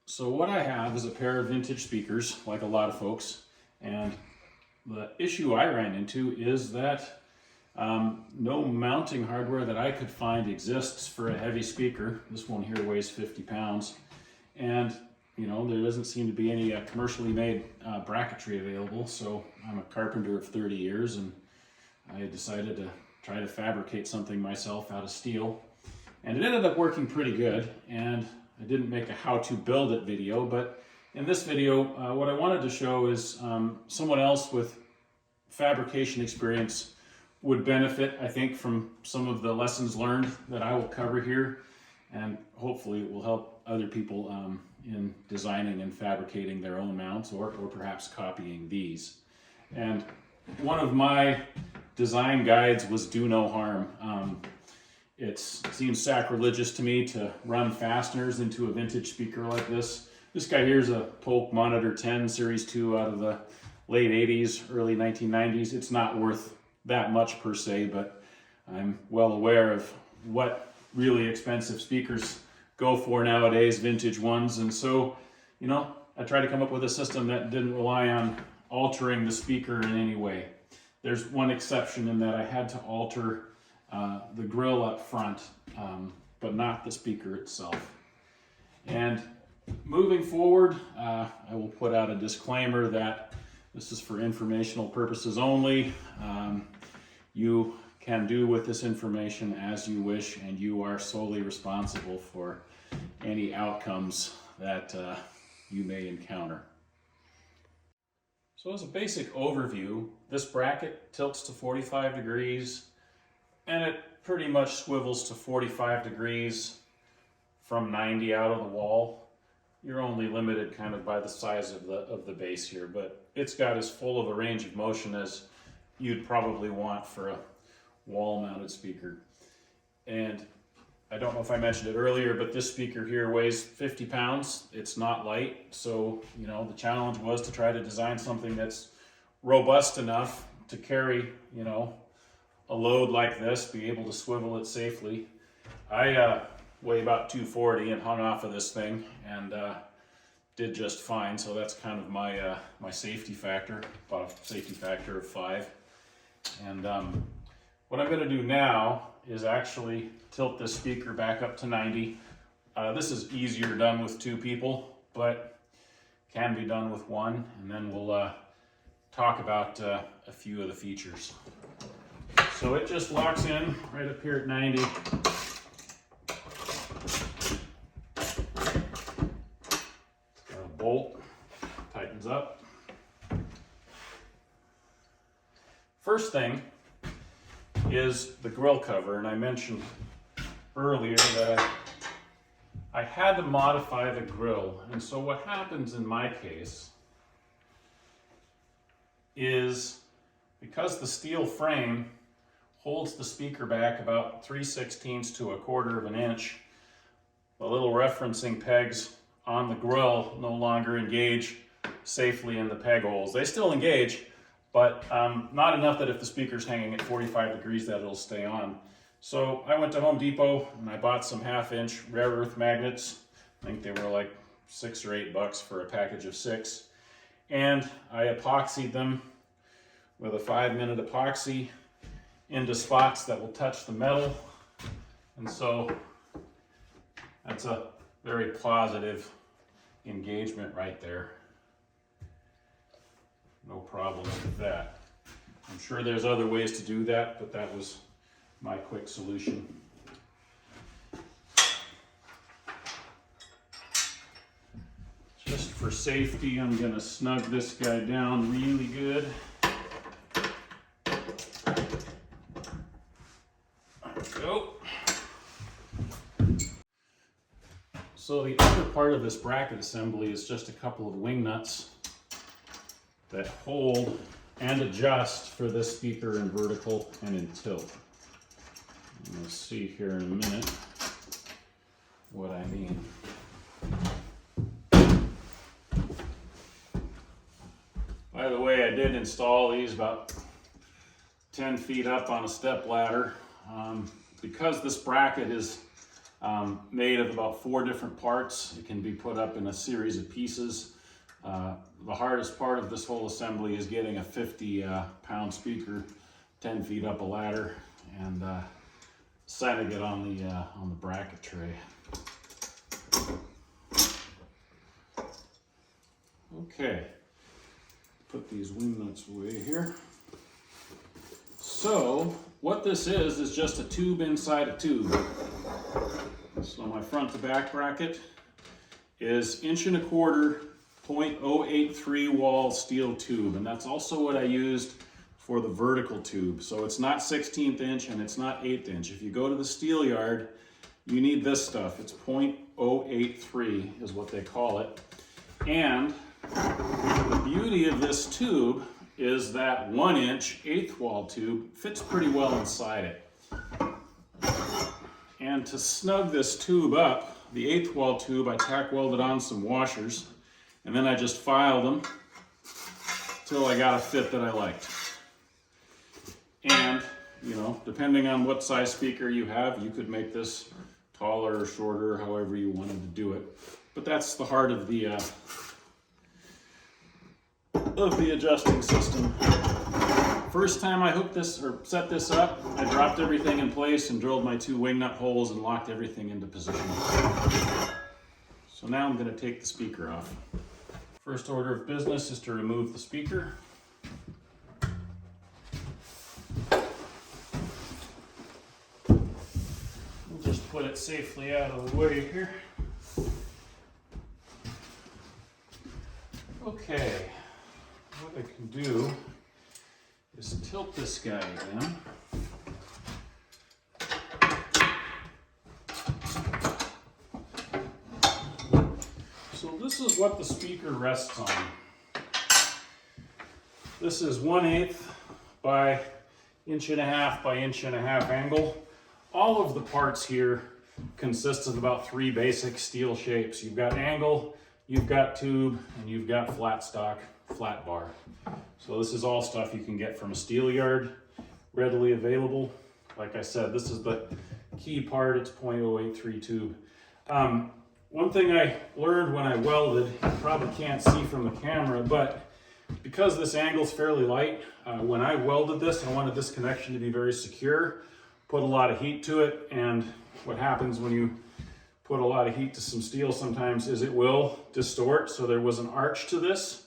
So what I have is a pair of vintage speakers, like a lot of folks, and the issue I ran into is that no mounting hardware that I could find exists for a heavy speaker. This one here weighs 50 pounds, and you know, there doesn't seem to be any commercially made bracketry available. So I'm a carpenter of 30 years, and I decided to try to fabricate something myself out of steel, and it ended up working pretty good. And I didn't make a how to build it video, but in this video what I wanted to show is someone else with fabrication experience would benefit, I think, from some of the lessons learned that I will cover here, and hopefully it will help other people in designing and fabricating their own mounts, or perhaps copying these. And one of my design guides was do no harm. It seems sacrilegious to me to run fasteners into a vintage speaker like this. This guy here is a Polk Monitor 10 Series 2 out of the late 80s, early 1990s. It's not worth that much per se, but I'm well aware of what really expensive speakers go for nowadays, vintage ones. And so, you know, I tried to come up with a system that didn't rely on altering the speaker in any way. There's one exception in that I had to alter the grill up front, but not the speaker itself. And moving forward, I will put out a disclaimer that this is for informational purposes only. You can do with this information as you wish, and you are solely responsible for any outcomes that you may encounter. So as a basic overview, this bracket tilts to 45 degrees, and it pretty much swivels to 45 degrees from 90 out of the wall. You're only limited kind of by the size of the base here, but it's got as full of a range of motion as you'd probably want for a wall-mounted speaker. And I don't know if I mentioned it earlier, but this speaker here weighs 50 pounds. It's not light, so you know, the challenge was to try to design something that's robust enough to carry, you know, a load like this, be able to swivel it safely. I weigh about 240 and hung off of this thing, and did just fine. So that's kind of my my safety factor, about a safety factor of 5. And what I'm going to do now is actually tilt this speaker back up to 90. This is easier done with 2 people, but can be done with 1. And then we'll talk about a few of the features. So it just locks in right up here at 90. Got a bolt, tightens up. First thing is the grill cover, and I mentioned earlier that I had to modify the grill. And so what happens in my case is, because the steel frame holds the speaker back about 3/16 to 1/4 of an inch, the little referencing pegs on the grill no longer engage safely in the peg holes. They still engage, but not enough that if the speaker's hanging at 45 degrees that it'll stay on. So I went to Home Depot and I bought some 1/2-inch rare earth magnets. I think they were like $6 or $8 for a package of 6. And I epoxied them with a 5-minute epoxy into spots that will touch the metal. And so that's a very positive engagement right there. No problems with that. I'm sure there's other ways to do that, but that was my quick solution. Just for safety, I'm going to snug this guy down really good. There we go. So the other part of this bracket assembly is just a couple of wing nuts that hold and adjust for this speaker in vertical and in tilt. And we'll see here in a minute what I mean. By the way, I did install these about 10 feet up on a step ladder. Because this bracket is made of about 4 different parts. It can be put up in a series of pieces. The hardest part of this whole assembly is getting a 50-pound speaker 10 feet up a ladder and setting it on the bracket tray. Okay, put these wing nuts away here. So what this is just a tube inside a tube. So my front to back bracket is 1¼ inch, 0.083 wall steel tube, and that's also what I used for the vertical tube. So it's not 16th inch and it's not 1/8 inch. If you go to the steel yard, you need this stuff. It's 0.083 is what they call it. And the beauty of this tube is that 1 inch 1/8 wall tube fits pretty well inside it. And to snug this tube up, the 1/8 wall tube, I tack welded on some washers, and then I just filed them till I got a fit that I liked. And, you know, depending on what size speaker you have, you could make this taller or shorter, however you wanted to do it. But that's the heart of the adjusting system. First time I hooked this or set this up, I dropped everything in place and drilled my 2 wing nut holes and locked everything into position. So now I'm going to take the speaker off. First order of business is to remove the speaker. We'll just put it safely out of the way here. Okay, what I can do is tilt this guy again. So this is what the speaker rests on. This is 1/8 by 1.5 by 1.5 angle. All of the parts here consist of about 3 basic steel shapes. You've got angle, you've got tube, and you've got flat stock, flat bar. So this is all stuff you can get from a steel yard, readily available. Like I said, this is the key part. It's 0.083 tube. One thing I learned when I welded, you probably can't see from the camera, but because this angle's fairly light, when I welded this, I wanted this connection to be very secure, put a lot of heat to it, and what happens when you put a lot of heat to some steel sometimes is it will distort. So there was an arch to this,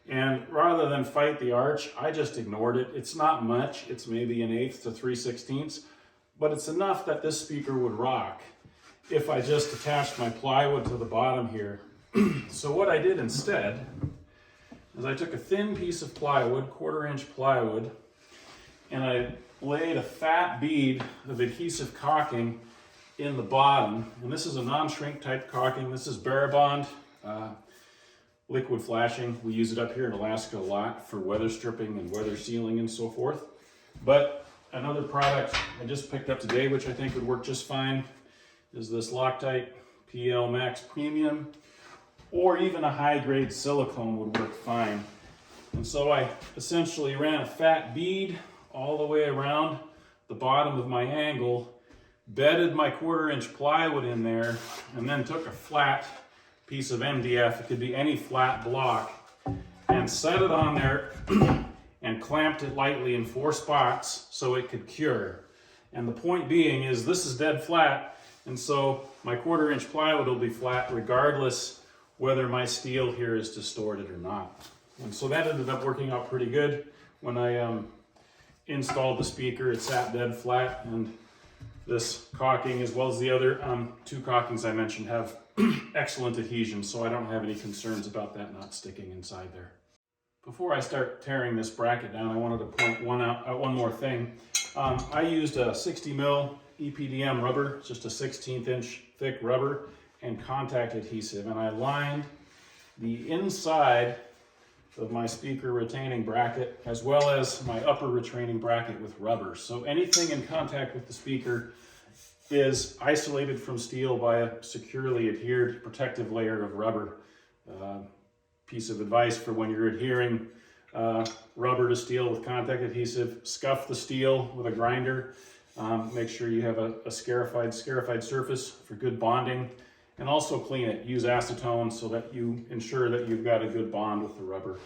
and rather than fight the arch, I just ignored it. It's not much, it's maybe 1/8 to 3/16, but it's enough that this speaker would rock if I just attached my plywood to the bottom here. So what I did instead is I took a thin piece of plywood, 1/4 inch plywood, and I laid a fat bead of adhesive caulking in the bottom. And this is a non-shrink type caulking. This is Barabond liquid flashing. We use it up here in Alaska a lot for weather stripping and weather sealing and so forth. But another product I just picked up today, which I think would work just fine, is this Loctite PL Max Premium, or even a high-grade silicone would work fine. And so I essentially ran a fat bead all the way around the bottom of my angle, bedded my 1/4 inch plywood in there, and then took a flat piece of MDF, it could be any flat block, and set it on there and clamped it lightly in 4 spots so it could cure. And the point being is this is dead flat, and so my 1/4 inch plywood will be flat regardless whether my steel here is distorted or not. And so that ended up working out pretty good. When I installed the speaker, it sat dead flat, and this caulking, as well as the other 2 caulkings I mentioned, have excellent adhesion, so I don't have any concerns about that not sticking inside there. Before I start tearing this bracket down, I wanted to point one more thing. I used a 60 mil EPDM rubber, just a 1/16 inch thick rubber, and contact adhesive, and I lined the inside of my speaker retaining bracket as well as my upper retaining bracket with rubber. So anything in contact with the speaker is isolated from steel by a securely adhered protective layer of rubber. Piece of advice for when you're adhering rubber to steel with contact adhesive: scuff the steel with a grinder. Make sure you have a scarified surface for good bonding, and also clean it. Use acetone so that you ensure that you've got a good bond with the rubber.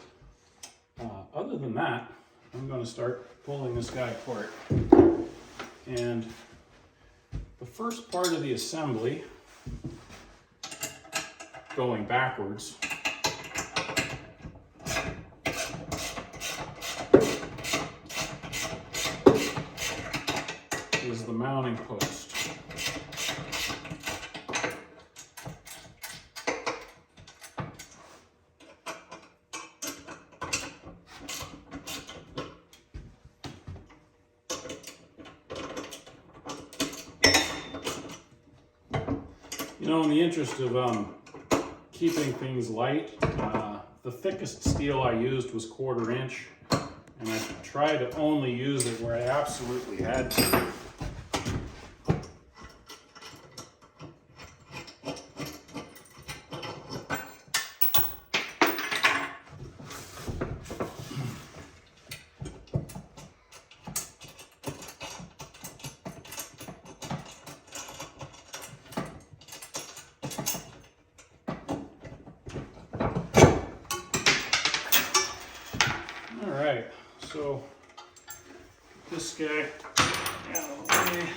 Other than that, I'm going to start pulling this guy apart. And the first part of the assembly, going backwards, is the mounting post. You know, in the interest of keeping things light, the thickest steel I used was 1/4 inch, and I tried to only use it where I absolutely had to. Alright, so this guy out of the way.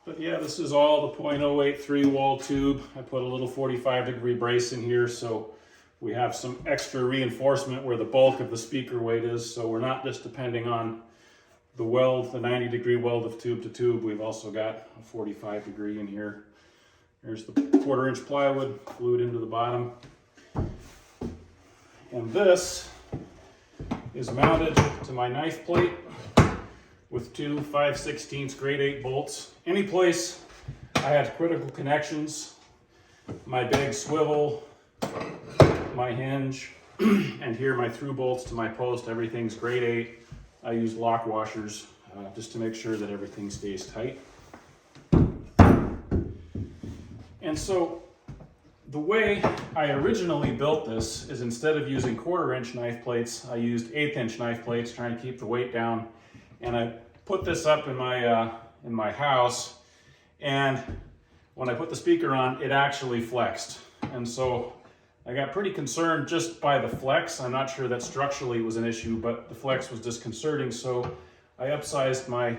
But yeah, this is all the .083 wall tube. I put a little 45-degree brace in here so we have some extra reinforcement where the bulk of the speaker weight is, so we're not just depending on the weld, the 90-degree weld of tube to tube. We've also got a 45-degree in here. There's the 1/4 inch plywood glued into the bottom. And this is mounted to my knife plate with two 5/16 grade 8 bolts. Any place I had critical connections, my big swivel, my hinge, and here my through bolts to my post, everything's grade 8. I use lock washers just to make sure that everything stays tight. And so the way I originally built this is, instead of using 1/4 inch knife plates, I used 1/8 inch knife plates, trying to keep the weight down. And I put this up in my house, and when I put the speaker on, it actually flexed. And so I got pretty concerned just by the flex. I'm not sure that structurally was an issue, but the flex was disconcerting. So I upsized my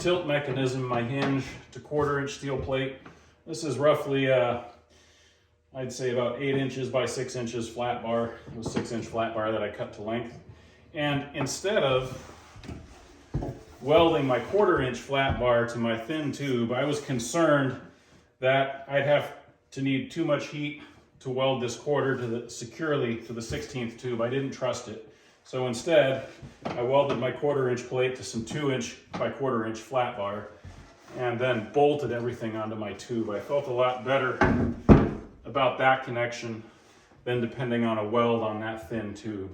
tilt mechanism, my hinge, to 1/4 inch steel plate. This is roughly, I'd say about 8 inches by 6 inches flat bar. It was 6-inch flat bar that I cut to length. And instead of welding my 1/4 inch flat bar to my thin tube, I was concerned that I'd have to need too much heat to weld this 1/4 securely to the 16th tube. I didn't trust it. So instead, I welded my 1/4 inch plate to some 2-inch by 1/4 inch flat bar, and then bolted everything onto my tube. I felt a lot better about that connection than depending on a weld on that thin tube.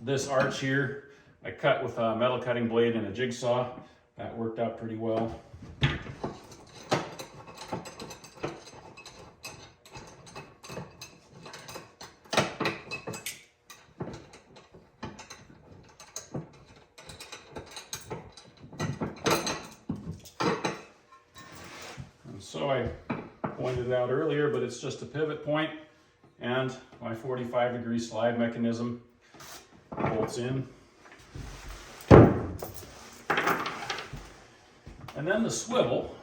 This arch here, I cut with a metal cutting blade and a jigsaw. That worked out pretty well. So I pointed it out earlier, but it's just a pivot point, and my 45-degree slide mechanism bolts in. And then the swivel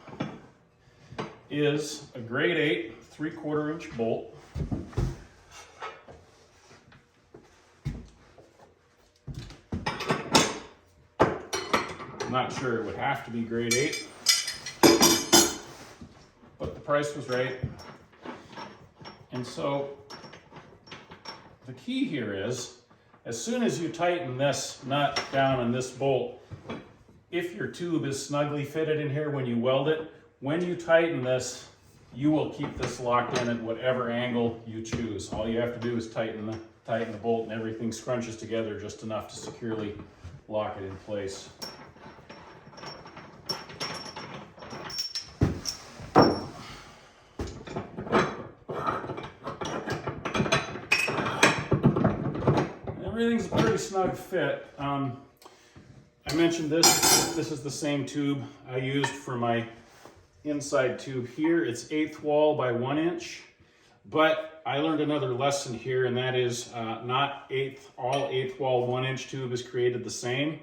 is a grade 8 3/4 inch bolt. I'm not sure it would have to be grade 8. But the price was right. And so the key here is, as soon as you tighten this nut down on this bolt, if your tube is snugly fitted in here when you weld it, when you tighten this, you will keep this locked in at whatever angle you choose. All you have to do is tighten the bolt, and everything scrunches together just enough to securely lock it in place. Everything's a pretty snug fit. I mentioned this is the same tube I used for my inside tube here. It's 1/8 wall by 1 inch, but I learned another lesson here, and that is not all 1/8 wall 1 inch tube is created the same.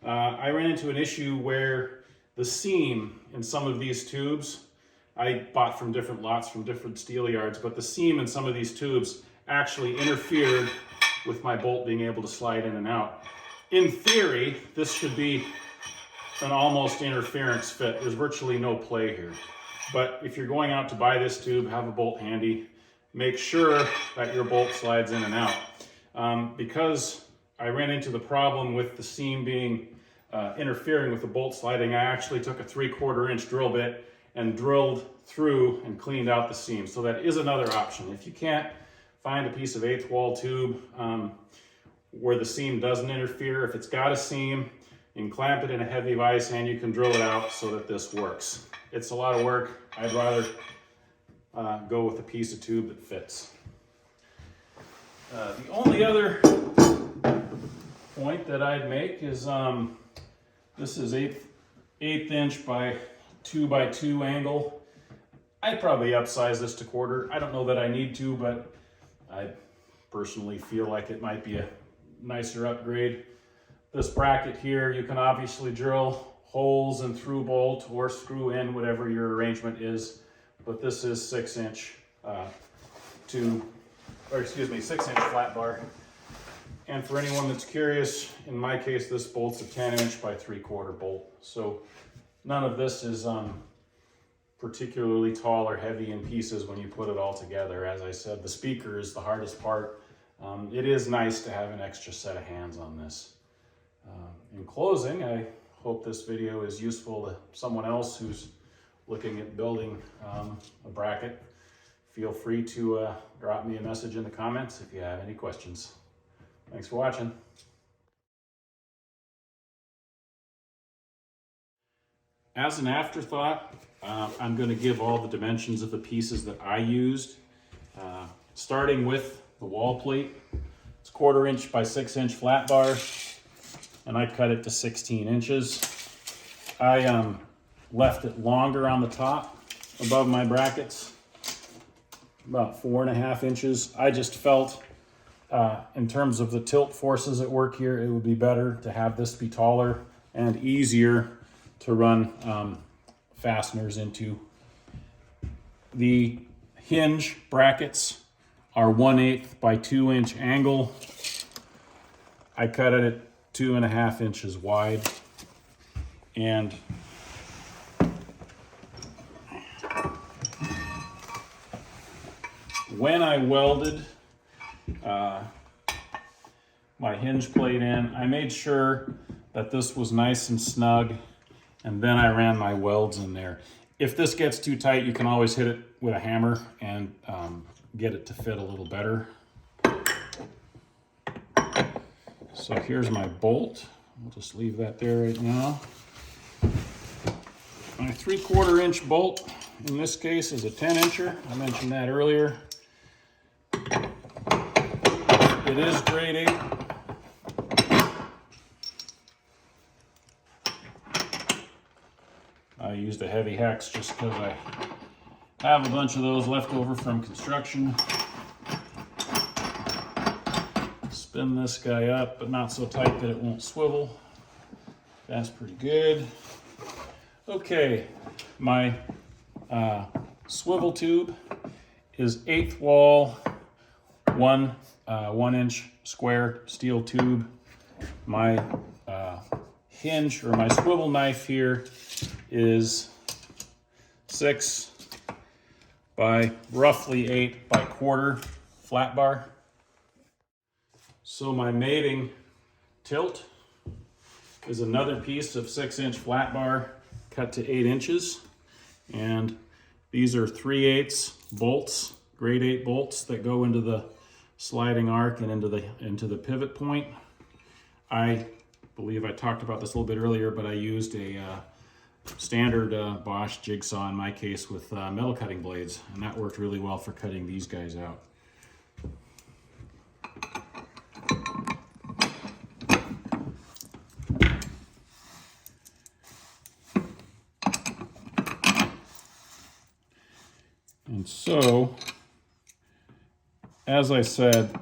I ran into an issue where the seam in some of these tubes, I bought from different lots from different steel yards, but the seam in some of these tubes actually interfered with my bolt being able to slide in and out. In theory, this should be an almost interference fit. There's virtually no play here. But if you're going out to buy this tube, have a bolt handy. Make sure that your bolt slides in and out. Because I ran into the problem with the seam being interfering with the bolt sliding, I actually took a 3/4 inch drill bit and drilled through and cleaned out the seam. So that is another option. If you can't find a piece of 1/8 wall tube where the seam doesn't interfere, if it's got a seam, you can clamp it in a heavy vise and you can drill it out so that this works. It's a lot of work. I'd rather go with a piece of tube that fits. The only other point that I'd make is this is 1/8 inch by 2 by 2 angle. I'd probably upsize this to 1/4. I don't know that I need to, but I personally feel like it might be a nicer upgrade. This bracket here, you can obviously drill holes and through bolt or screw in, whatever your arrangement is. But this is 6 inch 6 inch flat bar. And for anyone that's curious, in my case, this bolt's a 10 inch by 3/4 bolt. So none of this is particularly tall or heavy in pieces when you put it all together. As I said, the speaker is the hardest part. It is nice to have an extra set of hands on this. In closing, I hope this video is useful to someone else who's looking at building a bracket. Feel free to drop me a message in the comments if you have any questions. Thanks for watching. As an afterthought, I'm going to give all the dimensions of the pieces that I used, starting with the wall plate. It's 1/4 inch by 6 inch flat bar, and I cut it to 16 inches. I left it longer on the top above my brackets, about 4.5 inches. I just felt in terms of the tilt forces at work here, it would be better to have this be taller and easier to run fasteners into. The hinge brackets are 1/8 by 2 inch angle. I cut it at 2.5 inches wide. And when I welded my hinge plate in, I made sure that this was nice and snug, and then I ran my welds in there. If this gets too tight, you can always hit it with a hammer and get it to fit a little better. So here's my bolt. I'll just leave that there right now. My 3/4 inch bolt in this case is a 10 incher. I mentioned that earlier. It is grade 8. I used a heavy hex just because I have a bunch of those left over from construction. Spin this guy up, but not so tight that it won't swivel. That's pretty good. Okay, my swivel tube is 1/8 wall, 1 inch square steel tube. My hinge or my swivel knife here is 6 by roughly 8 by 1/4 flat bar. So my mating tilt is another piece of 6 inch flat bar cut to 8 inches. And these are 3/8 bolts, grade 8 bolts that go into the sliding arc and into the pivot point. I believe I talked about this a little bit earlier, but I used a standard Bosch jigsaw in my case with metal cutting blades, and that worked really well for cutting these guys out. And so, as I said,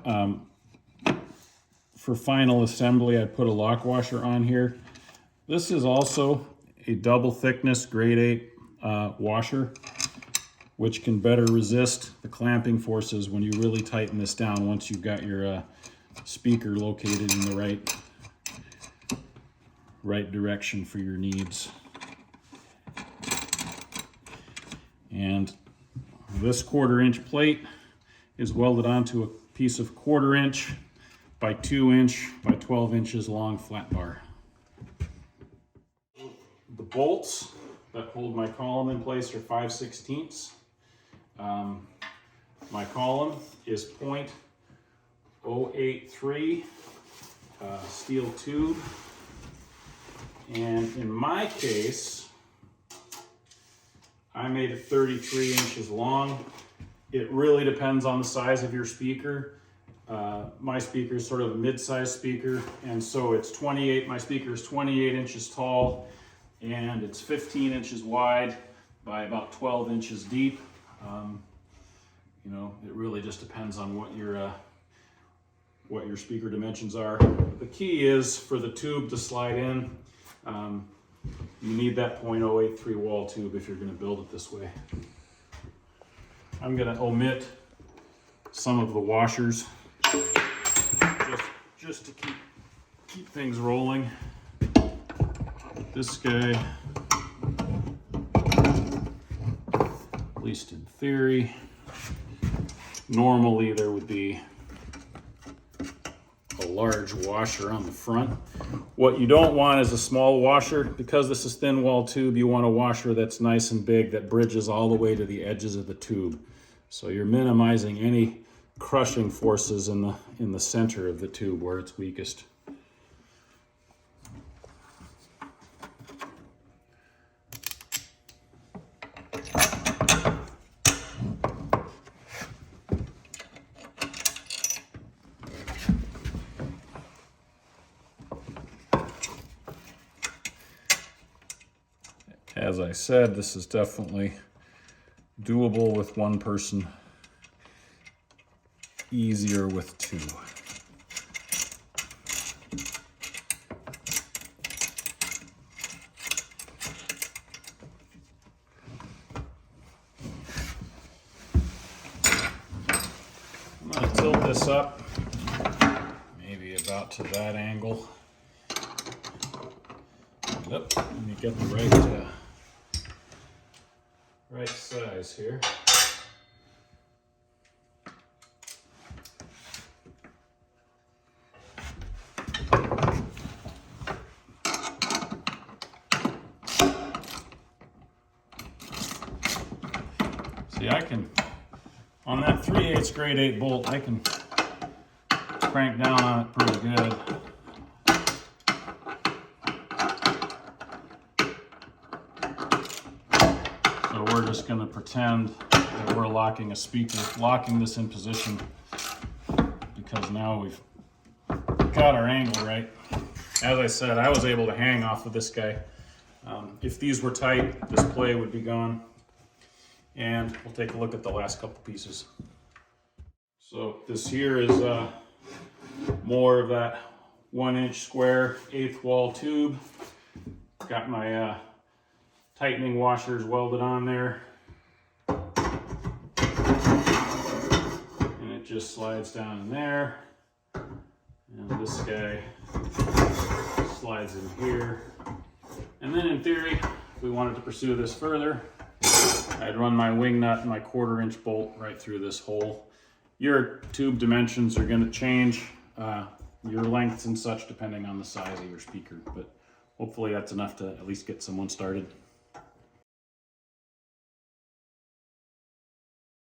for final assembly, I put a lock washer on here. This is also a double thickness grade 8 washer, which can better resist the clamping forces when you really tighten this down once you've got your speaker located in the right direction for your needs. And this 1/4 inch plate is welded onto a piece of 1/4 inch by 2 inch by 12 inches long flat bar. The bolts that hold my column in place are 5/16. My column is .083 steel tube, and in my case, I made it 33 inches long. It really depends on the size of your speaker. My speaker is sort of a mid-sized speaker, and so it's 28. My speaker is 28 inches tall, and it's 15 inches wide by about 12 inches deep. You know, it really just depends on what your speaker dimensions are. The key is for the tube to slide in. You need that .083 wall tube if you're going to build it this way. I'm going to omit some of the washers just to keep things rolling. This guy, at least in theory, normally there would be a large washer on the front. What you don't want is a small washer. Because this is thin wall tube, you want a washer that's nice and big that bridges all the way to the edges of the tube. So you're minimizing any crushing forces in the center of the tube where it's weakest. As I said, this is definitely doable with one person, easier with two. I'm going to tilt this up, maybe about to that angle. Yep, let me get the right size here. See, I can, on that 3/8 grade 8 bolt, I can crank down on it pretty good. So we're just going to pretend that we're locking a speaker, locking this in position, because now we've got our angle right. As I said, I was able to hang off of this guy. If these were tight, this play would be gone. And we'll take a look at the last couple pieces. So this here is more of that 1-inch square 1/8 wall tube. Got my tightening washers welded on there. And it just slides down in there. And this guy slides in here. And then in theory, if we wanted to pursue this further, I'd run my wing nut and my 1/4 inch bolt right through this hole. Your tube dimensions are going to change, your lengths and such, depending on the size of your speaker, but hopefully that's enough to at least get someone started.